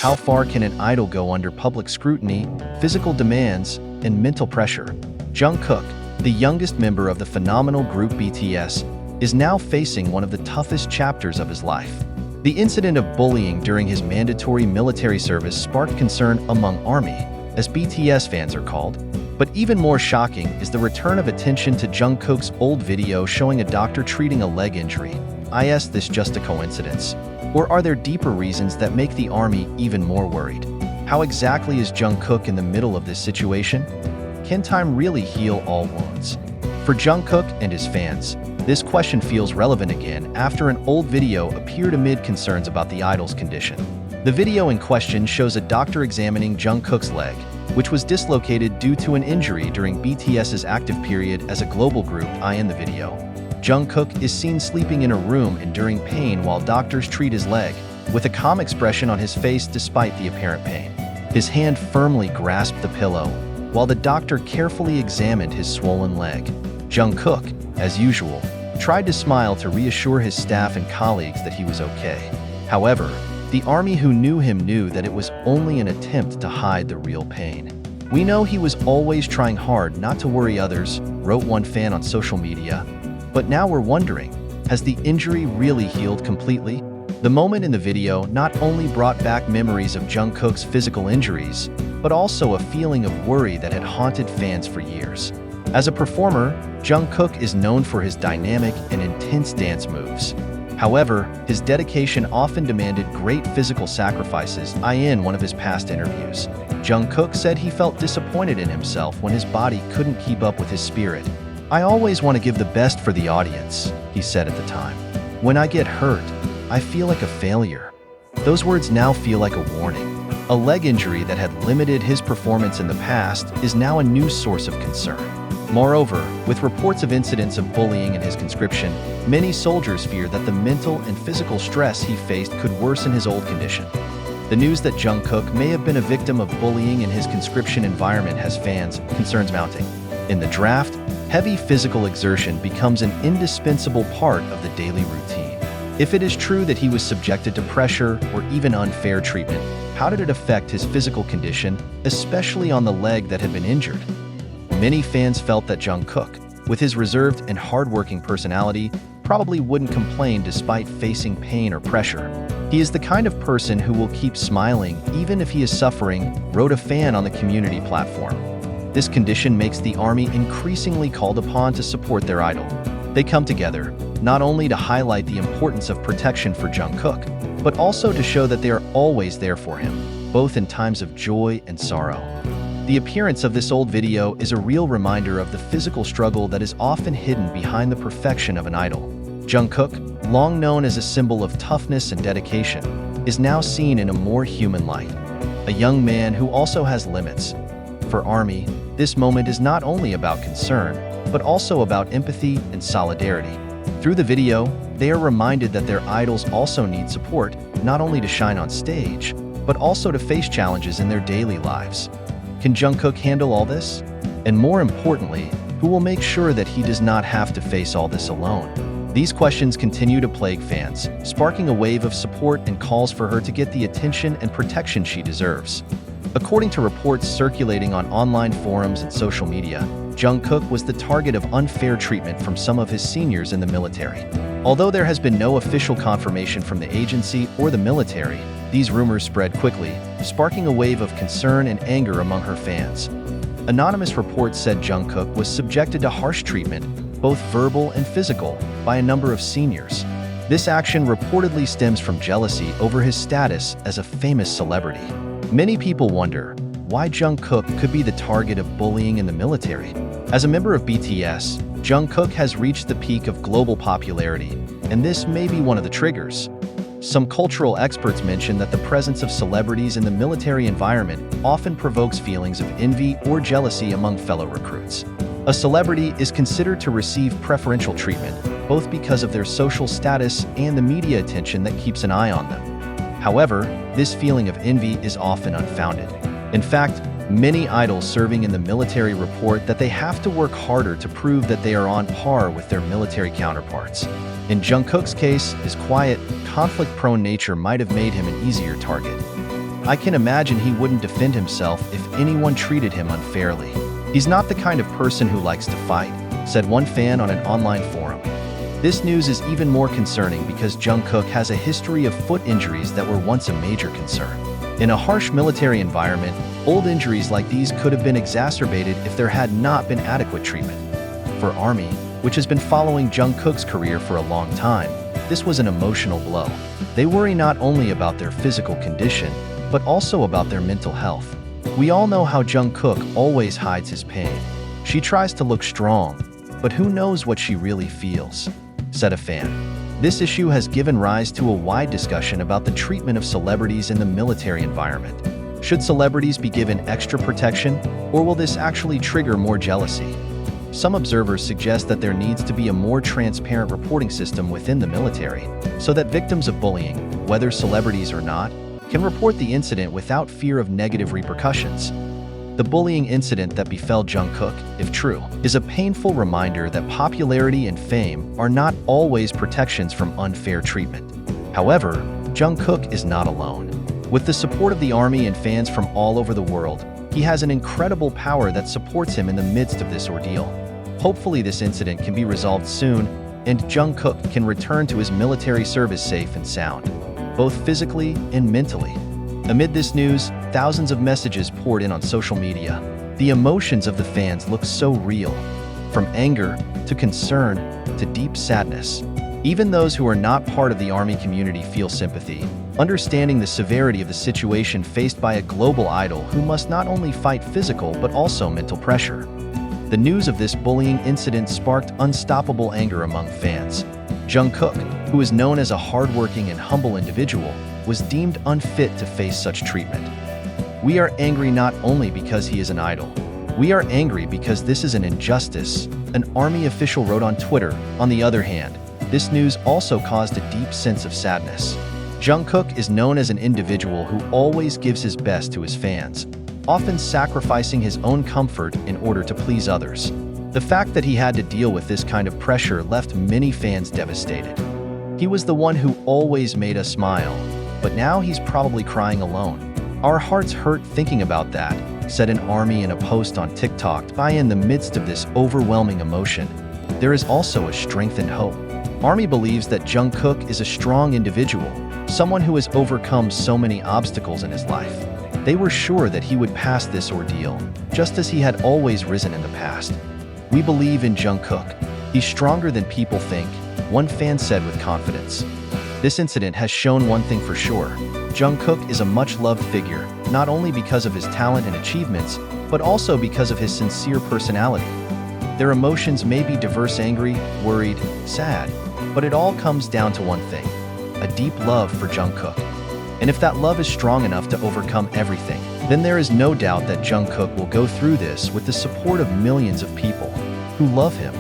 How far can an idol go under public scrutiny, physical demands, and mental pressure? Jungkook, the youngest member of the phenomenal group BTS, is now facing one of the toughest chapters of his life. The incident of bullying during his mandatory military service sparked concern among ARMY, as BTS fans are called. But even more shocking is the return of attention to Jungkook's old video showing a doctor treating a leg injury. Is this just a coincidence? Or are there deeper reasons that make the ARMY even more worried? How exactly is Jungkook in the middle of this situation? Can time really heal all wounds? For Jungkook and his fans, this question feels relevant again after an old video appeared amid concerns about the idol's condition. The video in question shows a doctor examining Jungkook's leg, which was dislocated due to an injury during BTS's active period as a global group. In the video, Jungkook is seen sleeping in a room enduring pain while doctors treat his leg, with a calm expression on his face despite the apparent pain. His hand firmly grasped the pillow, while the doctor carefully examined his swollen leg. Jungkook, as usual, tried to smile to reassure his staff and colleagues that he was okay. However, the ARMY who knew him knew that it was only an attempt to hide the real pain. "We know he was always trying hard not to worry others," wrote one fan on social media. But now we're wondering, has the injury really healed completely? The moment in the video not only brought back memories of Jungkook's physical injuries, but also a feeling of worry that had haunted fans for years. As a performer, Jungkook is known for his dynamic and intense dance moves. However, his dedication often demanded great physical sacrifices. In one of his past interviews, Jungkook said he felt disappointed in himself when his body couldn't keep up with his spirit. "I always want to give the best for the audience," he said at the time. "When I get hurt, I feel like a failure." Those words now feel like a warning. A leg injury that had limited his performance in the past is now a new source of concern. Moreover, with reports of incidents of bullying in his conscription, many soldiers fear that the mental and physical stress he faced could worsen his old condition. The news that Jungkook may have been a victim of bullying in his conscription environment has fans' concerns mounting. In the draft, heavy physical exertion becomes an indispensable part of the daily routine. If it is true that he was subjected to pressure or even unfair treatment, how did it affect his physical condition, especially on the leg that had been injured? Many fans felt that Jungkook, with his reserved and hardworking personality, probably wouldn't complain despite facing pain or pressure. "He is the kind of person who will keep smiling even if he is suffering," wrote a fan on the community platform. This condition makes the ARMY increasingly called upon to support their idol. They come together, not only to highlight the importance of protection for Jungkook, but also to show that they are always there for him, both in times of joy and sorrow. The appearance of this old video is a real reminder of the physical struggle that is often hidden behind the perfection of an idol. Jungkook, long known as a symbol of toughness and dedication, is now seen in a more human light. A young man who also has limits. For ARMY, this moment is not only about concern, but also about empathy and solidarity. Through the video, they are reminded that their idols also need support, not only to shine on stage, but also to face challenges in their daily lives. Can Jungkook handle all this? And more importantly, who will make sure that he does not have to face all this alone? These questions continue to plague fans, sparking a wave of support and calls for her to get the attention and protection she deserves. According to reports circulating on online forums and social media, Jungkook was the target of unfair treatment from some of his seniors in the military. Although there has been no official confirmation from the agency or the military, these rumors spread quickly, sparking a wave of concern and anger among her fans. Anonymous reports said Jungkook was subjected to harsh treatment, both verbal and physical, by a number of seniors. This action reportedly stems from jealousy over his status as a famous celebrity. Many people wonder why Jungkook could be the target of bullying in the military. As a member of BTS, Jungkook has reached the peak of global popularity, and this may be one of the triggers. Some cultural experts mention that the presence of celebrities in the military environment often provokes feelings of envy or jealousy among fellow recruits. A celebrity is considered to receive preferential treatment, both because of their social status and the media attention that keeps an eye on them. However, this feeling of envy is often unfounded. In fact, many idols serving in the military report that they have to work harder to prove that they are on par with their military counterparts. In Jungkook's case, his quiet, conflict-prone nature might have made him an easier target. I can imagine he wouldn't defend himself if anyone treated him unfairly. He's not the kind of person who likes to fight, said one fan on an online forum. This news is even more concerning because Jungkook has a history of foot injuries that were once a major concern. In a harsh military environment, old injuries like these could have been exacerbated if there had not been adequate treatment. For Army, which has been following Jungkook's career for a long time, this was an emotional blow. They worry not only about their physical condition, but also about their mental health. We all know how Jungkook always hides his pain. She tries to look strong, but who knows what she really feels, said a fan. This issue has given rise to a wide discussion about the treatment of celebrities in the military environment. Should celebrities be given extra protection, or will this actually trigger more jealousy? Some observers suggest that there needs to be a more transparent reporting system within the military, so that victims of bullying, whether celebrities or not, can report the incident without fear of negative repercussions. The bullying incident that befell Jungkook, if true, is a painful reminder that popularity and fame are not always protections from unfair treatment. However, Jungkook is not alone. With the support of the Army and fans from all over the world, he has an incredible power that supports him in the midst of this ordeal. Hopefully this incident can be resolved soon, and Jungkook can return to his military service safe and sound, both physically and mentally. Amid this news, thousands of messages poured in on social media. The emotions of the fans look so real, from anger to concern to deep sadness. Even those who are not part of the Army community feel sympathy, understanding the severity of the situation faced by a global idol who must not only fight physical but also mental pressure. The news of this bullying incident sparked unstoppable anger among fans. Jungkook, who is known as a hardworking and humble individual, was deemed unfit to face such treatment. We are angry not only because he is an idol. We are angry because this is an injustice, an Army official wrote on Twitter. On the other hand, this news also caused a deep sense of sadness. Jungkook is known as an individual who always gives his best to his fans, often sacrificing his own comfort in order to please others. The fact that he had to deal with this kind of pressure left many fans devastated. He was the one who always made us smile, but now he's probably crying alone. Our hearts hurt thinking about that, said an Army in a post on TikTok. In the midst of this overwhelming emotion, there is also a strength and hope. Army believes that Jungkook is a strong individual, someone who has overcome so many obstacles in his life. They were sure that he would pass this ordeal, just as he had always risen in the past. We believe in Jungkook. He's stronger than people think, one fan said with confidence. This incident has shown one thing for sure. Jungkook is a much-loved figure, not only because of his talent and achievements, but also because of his sincere personality. Their emotions may be diverse: angry, worried, sad, but it all comes down to one thing: a deep love for Jungkook. And if that love is strong enough to overcome everything, then there is no doubt that Jungkook will go through this with the support of millions of people who love him.